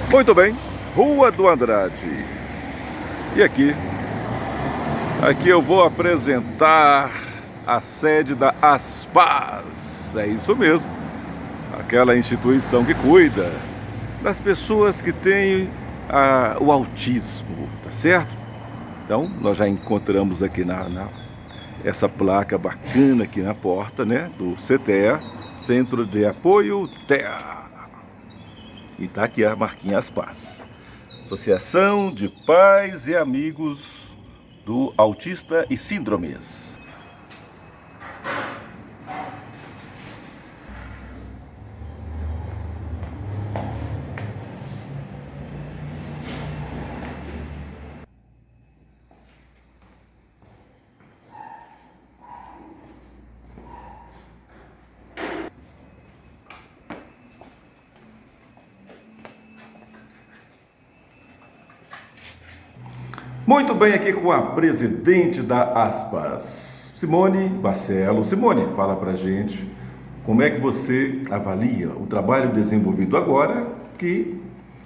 Muito bem, Rua do Andrade. E aqui eu vou apresentar a sede da Aspaz. É isso mesmo, aquela instituição que cuida das pessoas que têm o autismo, tá certo? Então, nós já encontramos aqui essa placa bacana aqui na porta, né, do CTEA, Centro de Apoio TEA. E tá aqui a marquinha Aspaz, Associação de Pais e Amigos do Autista e Síndromes. Muito bem, aqui com a presidente da Aspaz, Simone Barcelo. Simone, fala pra gente como é que você avalia o trabalho desenvolvido agora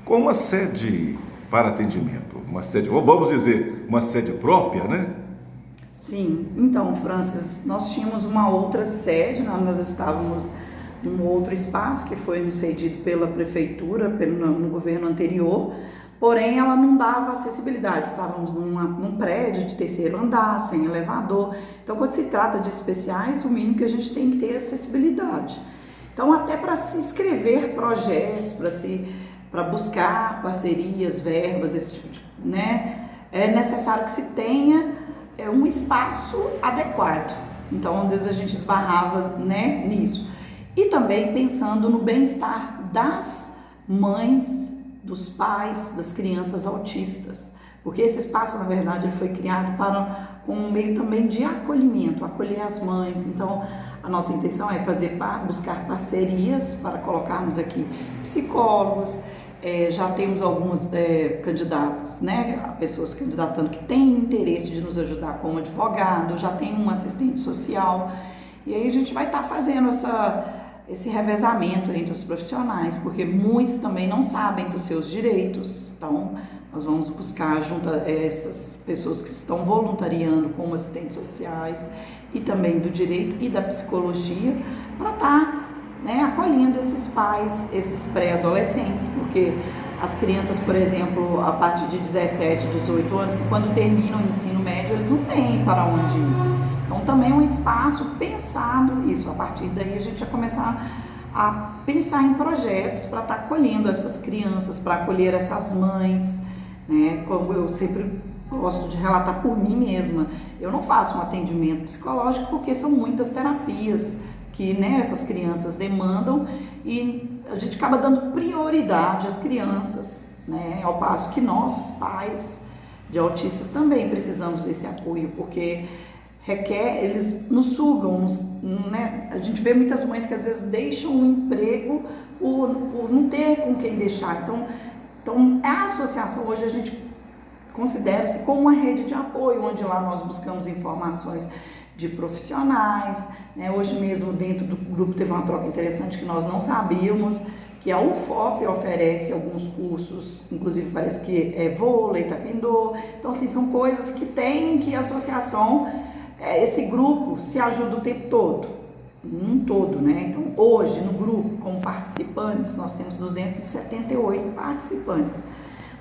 com uma sede para atendimento, uma sede, ou vamos dizer, uma sede própria, né? Sim, então, Francis, nós tínhamos uma outra sede, nós estávamos num outro espaço que foi nos cedido pela prefeitura, no governo anterior, porém ela não dava acessibilidade, estávamos num prédio de terceiro andar, sem elevador. Então, quando se trata de especiais, o mínimo que a gente tem que ter é acessibilidade. Então, até para se inscrever projetos, para buscar parcerias, verbas, esse tipo de, né, é necessário que se tenha um espaço adequado. Então, às vezes a gente esbarrava, né, nisso. E também pensando no bem-estar das mães, dos pais, das crianças autistas, porque esse espaço, na verdade, ele foi criado com um meio também de acolhimento, acolher as mães. Então, a nossa intenção é buscar parcerias para colocarmos aqui psicólogos. Já temos alguns candidatos, né, pessoas candidatando que têm interesse de nos ajudar como advogado, já tem um assistente social, e aí a gente vai estar fazendo esse revezamento entre os profissionais, porque muitos também não sabem dos seus direitos. Então, nós vamos buscar junto a essas pessoas que estão voluntariando como assistentes sociais e também do direito e da psicologia para estar, né, acolhendo esses pais, esses pré-adolescentes, porque as crianças, por exemplo, a partir de 17, 18 anos, que quando terminam o ensino médio, eles não têm para onde ir. Então, também é um espaço pensado isso. A partir daí, a gente vai começar a pensar em projetos para estar acolhendo essas crianças, para acolher essas mães, né? Como eu sempre gosto de relatar por mim mesma, eu não faço um atendimento psicológico porque são muitas terapias que, né, essas crianças demandam, e a gente acaba dando prioridade às crianças, né? Ao passo que nós, pais de autistas, também precisamos desse apoio, porque eles nos sugam, né? A gente vê muitas mães que às vezes deixam o emprego por não ter com quem deixar. Então a associação hoje a gente considera-se como uma rede de apoio, onde lá nós buscamos informações de profissionais, né? Hoje mesmo dentro do grupo teve uma troca interessante que nós não sabíamos, que a UFOP oferece alguns cursos, inclusive parece que é vôlei, taekwondo. Então, assim, são coisas que tem, que a associação, esse grupo se ajuda o tempo todo, né? Então, hoje, no grupo, como participantes, nós temos 278 participantes.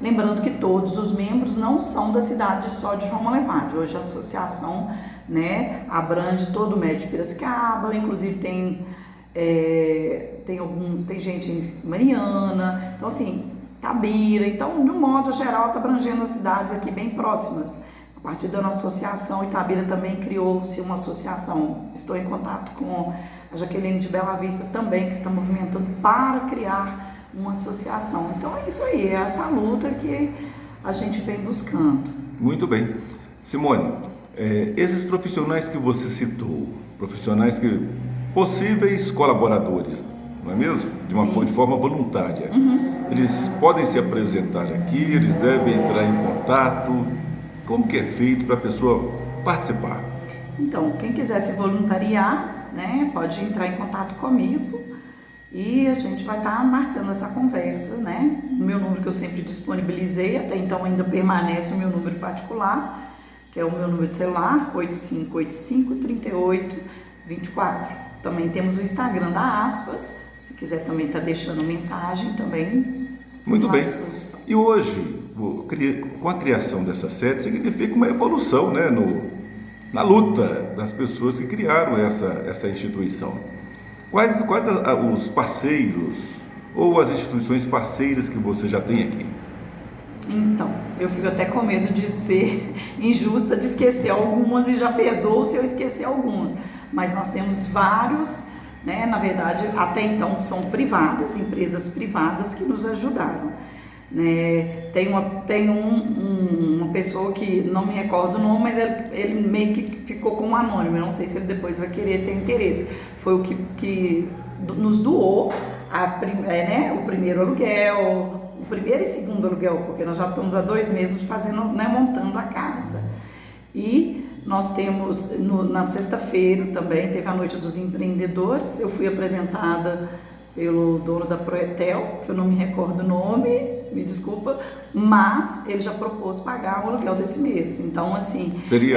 Lembrando que todos os membros não são da cidade só de João Monlevade. Hoje a associação, né, abrange todo o médio de Piracicaba, inclusive tem gente em Mariana, então assim, Tabira. Então, de um modo geral, está abrangendo as cidades aqui bem próximas. A partir da nossa associação, Itabira também criou-se uma associação. Estou em contato com a Jaqueline de Bela Vista também, que está movimentando para criar uma associação. Então é isso aí, é essa luta que a gente vem buscando. Muito bem. Simone, esses profissionais que você citou, possíveis colaboradores, não é mesmo? De forma voluntária. Uhum. Eles podem se apresentar aqui, eles devem entrar em contato. Como que é feito para a pessoa participar? Então, quem quiser se voluntariar, né, pode entrar em contato comigo E a gente vai estar marcando essa conversa, né? O meu número que eu sempre disponibilizei, até então ainda permanece o meu número particular, que é o meu número de celular, 8585-3824. Também temos o Instagram da Aspas, se quiser também estar deixando mensagem também. Muito bem. E hoje, com a criação dessa sede, significa uma evolução, né, na luta das pessoas que criaram essa instituição. Quais os parceiros ou as instituições parceiras que você já tem aqui? Então, eu fico até com medo de ser injusta, de esquecer algumas e já perdoo se eu esquecer algumas. Mas nós temos vários, né, na verdade, até então são privadas, empresas privadas que nos ajudaram. Né? Tem uma pessoa que não me recordo o nome, mas ele meio que ficou como anônimo, eu não sei se ele depois vai querer ter interesse. Foi o que nos doou né, o primeiro aluguel, o primeiro e segundo aluguel, porque nós já estamos há 2 meses fazendo, né, montando a casa. E nós temos, na sexta-feira também, teve a Noite dos Empreendedores, eu fui apresentada pelo dono da Proetel, que eu não me recordo o nome, me desculpa, mas ele já propôs pagar o aluguel desse mês. Então, assim... Seria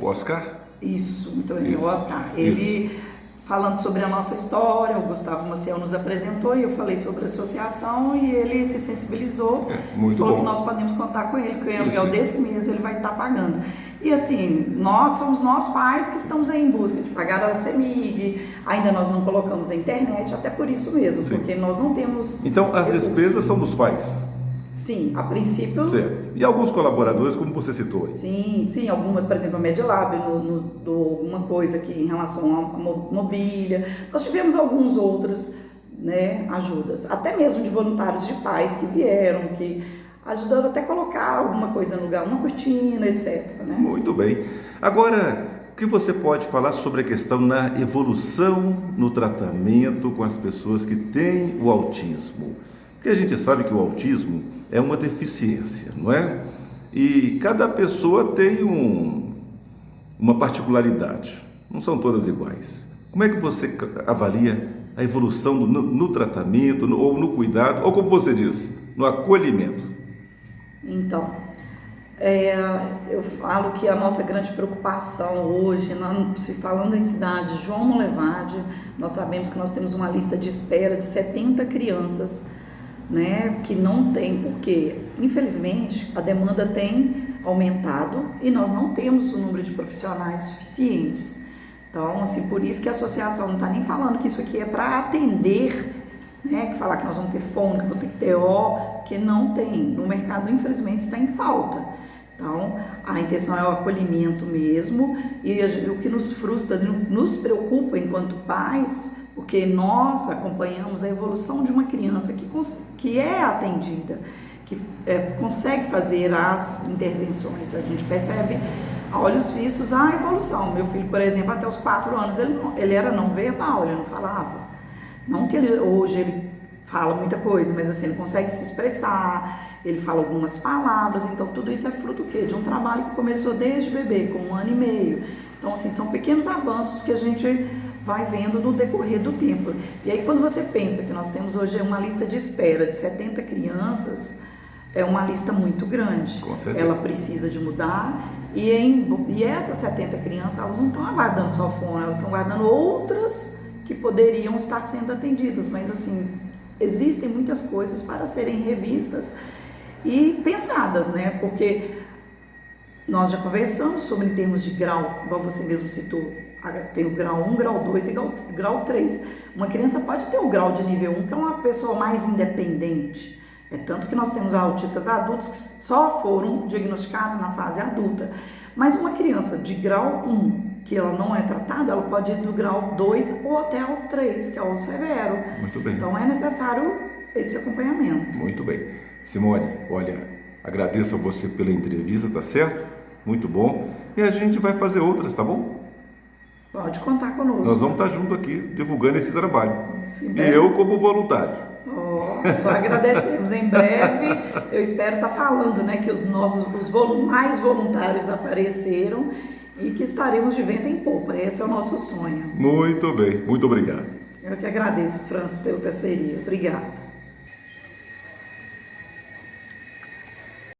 o Oscar? Isso, muito bem, o Oscar. Ele, falando sobre a nossa história, o Gustavo Maciel nos apresentou e eu falei sobre a associação e ele se sensibilizou. Muito falou bom. Que nós podemos contar com ele, que o aluguel desse mês ele vai estar pagando. E assim, somos nós pais que estamos aí em busca de pagar a CEMIG, ainda nós não colocamos a internet, até por isso mesmo, porque nós não temos... Então, as despesas são dos pais? Sim, a princípio... Certo. E alguns colaboradores, como você citou aí? Sim, alguma, por exemplo, a Medilab, alguma coisa aqui em relação à mobília. Nós tivemos alguns outros, né, ajudas, até mesmo de voluntários de pais que vieram, que ajudando até colocar alguma coisa no lugar, uma cortina, etc. Né? Muito bem. Agora, o que você pode falar sobre a questão da evolução no tratamento com as pessoas que têm o autismo? Porque a gente sabe que o autismo é uma deficiência, não é? E cada pessoa tem uma particularidade, não são todas iguais. Como é que você avalia a evolução no tratamento, ou no cuidado, ou como você diz, no acolhimento? Então, eu falo que a nossa grande preocupação hoje, se falando em cidade João Molevade, nós sabemos que nós temos uma lista de espera de 70 crianças, né, que não tem, porque infelizmente a demanda tem aumentado e nós não temos o número de profissionais suficientes. Então, assim, por isso que a associação não está nem falando que isso aqui é para atender, né, que falar que nós vamos ter fone, que vamos ter TO, que não tem. No mercado, infelizmente, está em falta. Então, a intenção é o acolhimento mesmo, e o que nos frustra, nos preocupa enquanto pais, porque nós acompanhamos a evolução de uma criança que é atendida, que consegue fazer as intervenções. A gente percebe a olhos vistos a evolução. Meu filho, por exemplo, até os 4 anos, ele era não verbal, ele não falava. Não que hoje ele fala muita coisa, mas assim, ele consegue se expressar, ele fala algumas palavras, então tudo isso é fruto do quê? De um trabalho que começou desde bebê, com 1 ano e meio. Então, assim, são pequenos avanços que a gente vai vendo no decorrer do tempo. E aí, quando você pensa que nós temos hoje uma lista de espera de 70 crianças, é uma lista muito grande. Com certeza. Ela precisa de mudar, e essas 70 crianças, elas não estão aguardando só fome, elas estão aguardando outras que poderiam estar sendo atendidas, mas assim, existem muitas coisas para serem revistas e pensadas, né? Porque nós já conversamos sobre em termos de grau, igual você mesmo citou, tem o grau 1, grau 2 e grau 3. Uma criança pode ter o grau de nível 1, que é uma pessoa mais independente. É tanto que nós temos autistas adultos que só foram diagnosticados na fase adulta. Mas uma criança de grau 1, que ela não é tratada, ela pode ir do grau 2 ou até ao 3, que é o severo. Muito bem. Então é necessário esse acompanhamento. Muito bem. Simone, olha, agradeço a você pela entrevista, tá certo? Muito bom. E a gente vai fazer outras, tá bom? Pode contar conosco. Nós vamos estar junto aqui, divulgando esse trabalho. Sim, e eu como voluntário. Só agradecemos. Em breve, eu espero estar falando, né, que os mais voluntários apareceram e que estaremos de vento em popa. Esse é o nosso sonho. Muito bem, muito obrigado. Eu que agradeço, Francis, pela parceria. Obrigada.